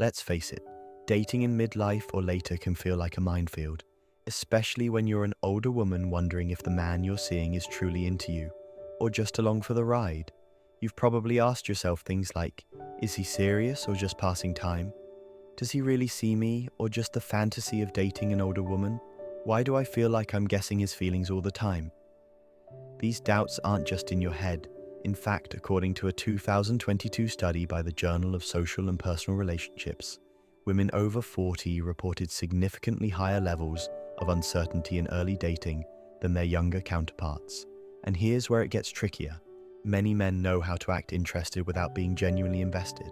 Let's face it, dating in midlife or later can feel like a minefield, especially when you're an older woman wondering if the man you're seeing is truly into you, or just along for the ride. You've probably asked yourself things like, is he serious or just passing time? Does he really see me, or just the fantasy of dating an older woman? Why do I feel like I'm guessing his feelings all the time? These doubts aren't just in your head. In fact, according to a 2022 study by the Journal of Social and Personal Relationships, women over 40 reported significantly higher levels of uncertainty in early dating than their younger counterparts. And here's where it gets trickier. Many men know how to act interested without being genuinely invested.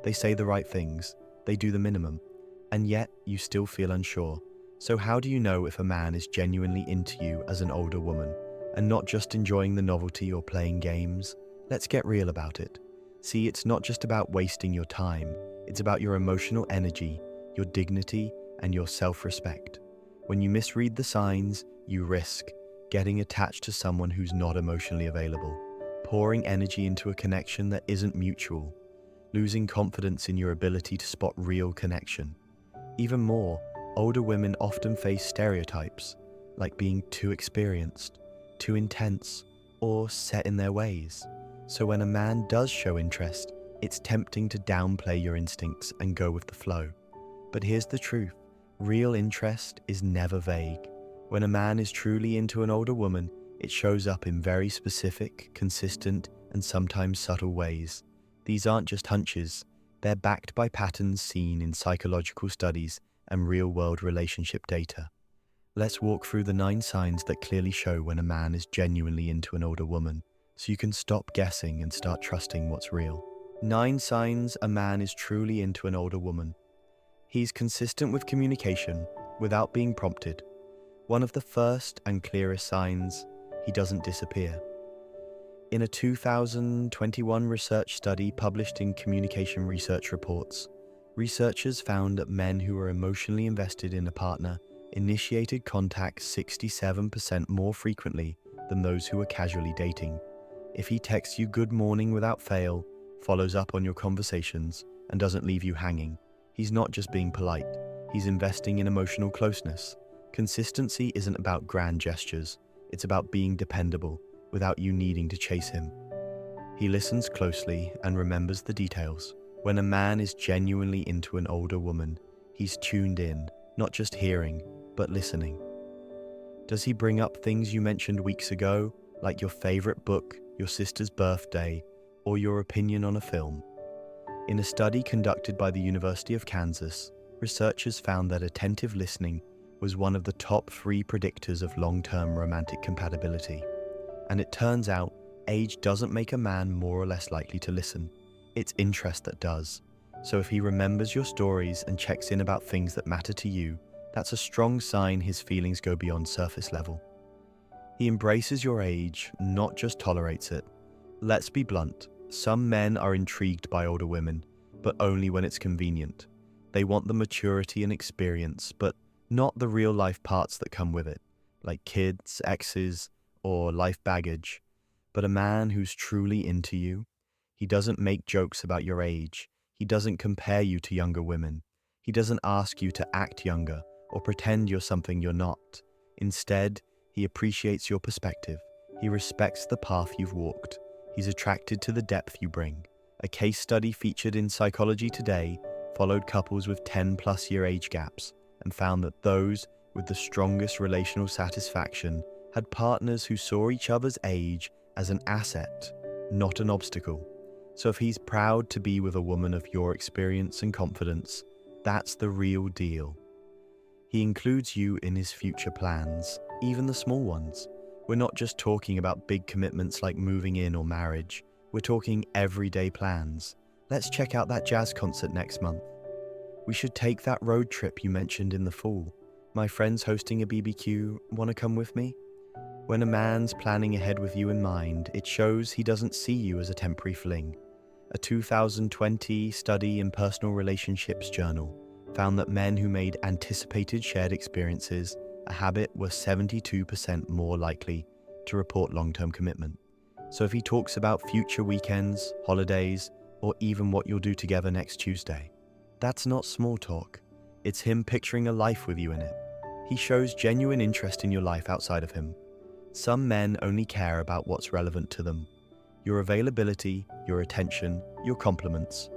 They say the right things, they do the minimum, and yet you still feel unsure. So how do you know if a man is genuinely into you as an older woman, and not just enjoying the novelty or playing games? Let's get real about it. See, it's not just about wasting your time, it's about your emotional energy, your dignity, and your self-respect. When you misread the signs, you risk getting attached to someone who's not emotionally available, pouring energy into a connection that isn't mutual, losing confidence in your ability to spot real connection. Even more, older women often face stereotypes, like being too experienced, too intense, or set in their ways. So when a man does show interest, it's tempting to downplay your instincts and go with the flow. But here's the truth. Real interest is never vague. When a man is truly into an older woman, it shows up in very specific, consistent, and sometimes subtle ways. These aren't just hunches. They're backed by patterns seen in psychological studies and real-world relationship data. Let's walk through the 9 signs that clearly show when a man is genuinely into an older woman, so you can stop guessing and start trusting what's real. 9 signs a man is truly into an older woman. He's consistent with communication without being prompted. One of the first and clearest signs, he doesn't disappear. In a 2021 research study published in Communication Research Reports, researchers found that men who were emotionally invested in a partner initiated contact 67% more frequently than those who were casually dating. If he texts you good morning without fail, follows up on your conversations, and doesn't leave you hanging, he's not just being polite, he's investing in emotional closeness. Consistency isn't about grand gestures, it's about being dependable without you needing to chase him. He listens closely and remembers the details. When a man is genuinely into an older woman, he's tuned in, not just hearing, but listening. Does he bring up things you mentioned weeks ago, like your favorite book, your sister's birthday, or your opinion on a film? In a study conducted by the University of Kansas, researchers found that attentive listening was one of the top 3 predictors of long-term romantic compatibility. And it turns out, age doesn't make a man more or less likely to listen. It's interest that does. So if he remembers your stories and checks in about things that matter to you, that's a strong sign his feelings go beyond surface level. He embraces your age, not just tolerates it. Let's be blunt. Some men are intrigued by older women, but only when it's convenient. They want the maturity and experience, but not the real-life parts that come with it, like kids, exes, or life baggage. But a man who's truly into you, he doesn't make jokes about your age. He doesn't compare you to younger women. He doesn't ask you to act younger or pretend you're something you're not. Instead, he appreciates your perspective. He respects the path you've walked. He's attracted to the depth you bring. A case study featured in Psychology Today followed couples with 10+ year age gaps and found that those with the strongest relational satisfaction had partners who saw each other's age as an asset, not an obstacle. So if he's proud to be with a woman of your experience and confidence, that's the real deal. He includes you in his future plans, even the small ones. We're not just talking about big commitments like moving in or marriage. We're talking everyday plans. Let's check out that jazz concert next month. We should take that road trip you mentioned in the fall. My friend's hosting a BBQ. Want to come with me? When a man's planning ahead with you in mind, it shows he doesn't see you as a temporary fling. A 2020 study in Personal Relationships Journal found that men who made anticipated shared experiences a habit were 72% more likely to report long-term commitment. So if he talks about future weekends, holidays, or even what you'll do together next Tuesday, That's not small talk. It's him picturing a life with you in it. He shows genuine interest in your life outside of him. Some men only care about what's relevant to them. Your availability, your attention, your compliments.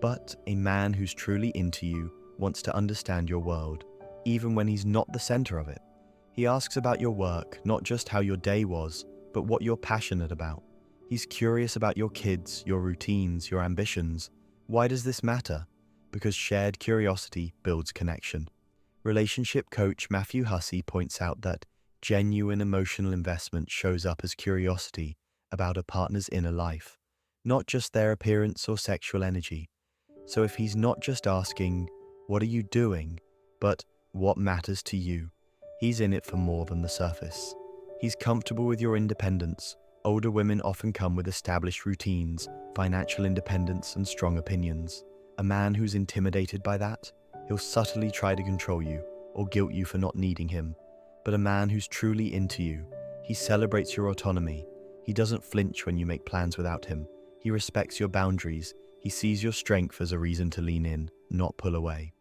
But a man who's truly into you wants to understand your world, even when he's not the center of it. He asks about your work, not just how your day was, but what you're passionate about. He's curious about your kids, your routines, your ambitions. Why does this matter? Because shared curiosity builds connection. Relationship coach Matthew Hussey points out that genuine emotional investment shows up as curiosity about a partner's inner life, not just their appearance or sexual energy. So if he's not just asking, "What are you doing?" but "What matters to you?" he's in it for more than the surface. He's comfortable with your independence. Older women often come with established routines, financial independence, and strong opinions. A man who's intimidated by that, he'll subtly try to control you or guilt you for not needing him. But a man who's truly into you, he celebrates your autonomy. He doesn't flinch when you make plans without him. He respects your boundaries. He sees your strength as a reason to lean in, not pull away.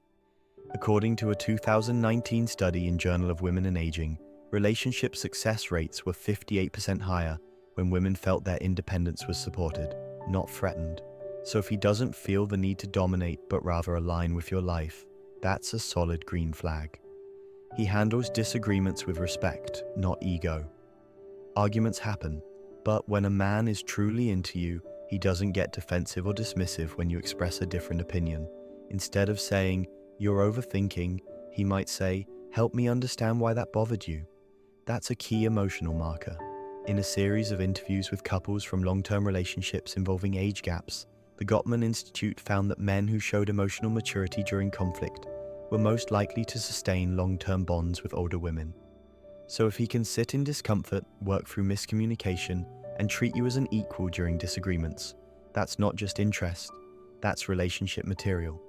According to a 2019 study in Journal of Women and Aging, relationship success rates were 58% higher when women felt their independence was supported, not threatened. So if he doesn't feel the need to dominate but rather align with your life, that's a solid green flag. He handles disagreements with respect, not ego. Arguments happen, but when a man is truly into you, he doesn't get defensive or dismissive when you express a different opinion. Instead of saying, "You're overthinking," he might say, "Help me understand why that bothered you." That's a key emotional marker. In a series of interviews with couples from long-term relationships involving age gaps, the Gottman Institute found that men who showed emotional maturity during conflict were most likely to sustain long-term bonds with older women. So if he can sit in discomfort, work through miscommunication, and treat you as an equal during disagreements, that's not just interest, that's relationship material.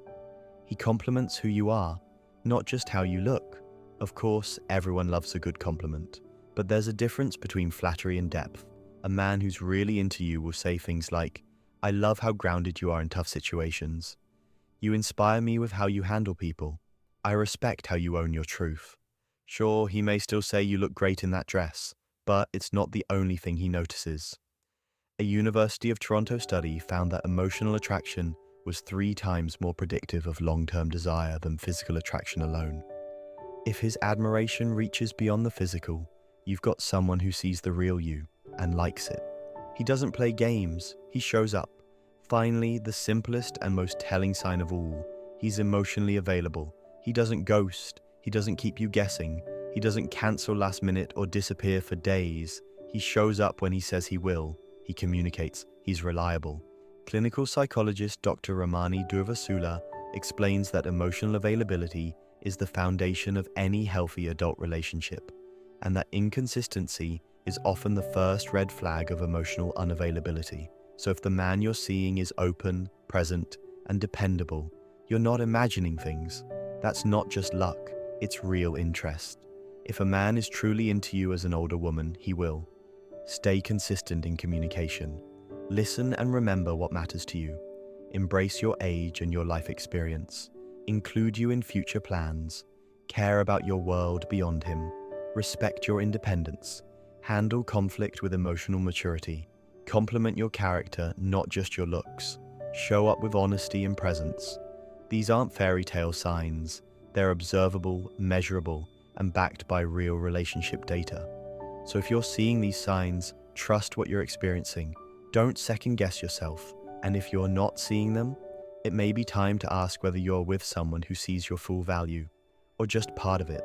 He compliments who you are, not just how you look. Of course, everyone loves a good compliment, but there's a difference between flattery and depth. A man who's really into you will say things like, "I love how grounded you are in tough situations. You inspire me with how you handle people. I respect how you own your truth." Sure, he may still say you look great in that dress, but it's not the only thing he notices. A University of Toronto study found that emotional attraction was 3 times more predictive of long-term desire than physical attraction alone. If his admiration reaches beyond the physical, you've got someone who sees the real you and likes it. He doesn't play games, he shows up. Finally, the simplest and most telling sign of all, he's emotionally available. He doesn't ghost, he doesn't keep you guessing, he doesn't cancel last minute or disappear for days. He shows up when he says he will, he communicates, he's reliable. Clinical psychologist Dr. Ramani Durvasula explains that emotional availability is the foundation of any healthy adult relationship, and that inconsistency is often the first red flag of emotional unavailability. So if the man you're seeing is open, present, and dependable, you're not imagining things. That's not just luck, it's real interest. If a man is truly into you as an older woman, he will. Stay consistent in communication. Listen and remember what matters to you. Embrace your age and your life experience. Include you in future plans. Care about your world beyond him. Respect your independence. Handle conflict with emotional maturity. Compliment your character, not just your looks. Show up with honesty and presence. These aren't fairy tale signs. They're observable, measurable, and backed by real relationship data. So if you're seeing these signs, trust what you're experiencing. Don't second guess yourself. And if you're not seeing them, it may be time to ask whether you're with someone who sees your full value, or just part of it.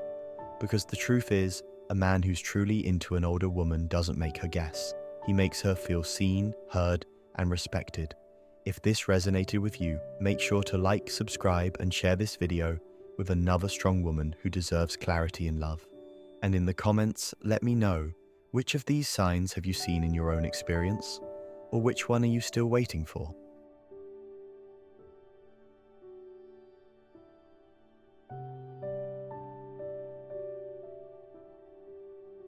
Because the truth is, a man who's truly into an older woman doesn't make her guess. He makes her feel seen, heard, and respected. If this resonated with you, make sure to like, subscribe, and share this video with another strong woman who deserves clarity and love. And in the comments, let me know, which of these signs have you seen in your own experience? Or which one are you still waiting for?